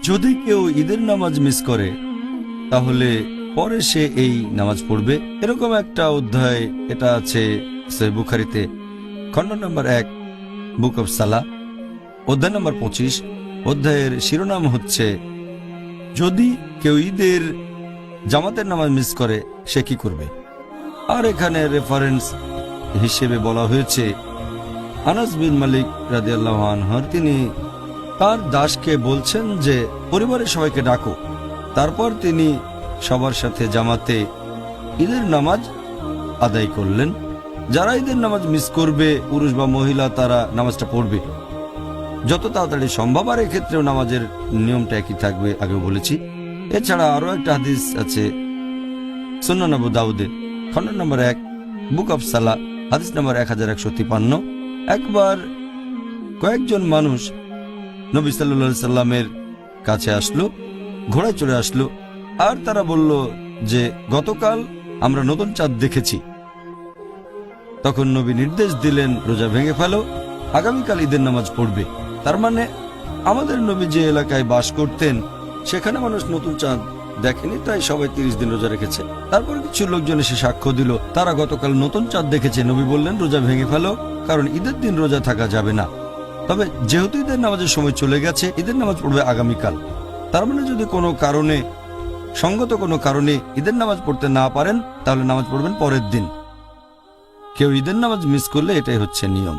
যদি কেউ ঈদের নামাজ মিস করে তাহলে পরে সে এই নামাজ পড়বে। এরকম একটা অধ্যায় এটা আছে সহিহ বুখারীতে, খণ্ড নম্বর 1, বুক অব সালাহ, অধ্যায় নম্বর 25। অধ্যায়ের শিরোনাম হচ্ছে যদি কেউ ঈদের জামাতের নামাজ মিস করে সে কি করবে। আর এখানে রেফারেন্স হিসেবে বলা হয়েছে আনাস বিন মালিক রাদিয়াল্লাহু আনহু, তিনি তার দাসকে বলছেন যে পরিবারের সবাইকে ডাকো। তারপর তিনি সবার সাথে জামাতে ঈদের নামাজ আদায় করলেন। যারা ঈদের নামাজ মিস করবে, পুরুষ বা মহিলা, তারা নামাজটা পড়বে যত তাড়াতাড়ি সম্ভব। আর এক্ষেত্রেও নামাজের নিয়মটা একই থাকবে, আগেও বলেছি। এছাড়া আরো একটা হাদিস আছে সুনান আবু দাউদে, খণ্ড নম্বর 1, বুক অব সালাহ, হাদিস নম্বর 1153। একবার কয়েকজন মানুষ নবী সাল্লাল্লাহু আলাইহি সাল্লামের কাছে আসলো, ঘোড়ায় চড়ে আসলো, আর তারা বলল যে গতকাল আমরা নতুন চাঁদ দেখেছি। তখন নবী নির্দেশ দিলেন রোজা ভেঙে ফেলো, আগামীকাল ঈদের নামাজ পড়বে। তার মানে আমাদের নবী যে এলাকায় বাস করতেন সেখানে মানুষ নতুন চাঁদ দেখেনি, তাই সবাই 30 দিন রোজা রেখেছে। তারপর কিছু লোকজন এসে সাক্ষ্য দিল তারা গতকাল নতুন চাঁদ দেখেছে। নবী বললেন রোজা ভেঙে ফেলো, কারণ ঈদের দিন রোজা থাকা যাবে না। তবে যেহেতু ঈদের নামাজের সময় চলে গেছে, ঈদের নামাজ পড়বে আগামীকাল। তার মানে যদি কোনো কারণে, সঙ্গত কোনো কারণে ঈদের নামাজ পড়তে না পারেন তাহলে নামাজ পড়বেন পরের দিন। কেউ ঈদের নামাজ মিস করলে এটাই হচ্ছে নিয়ম।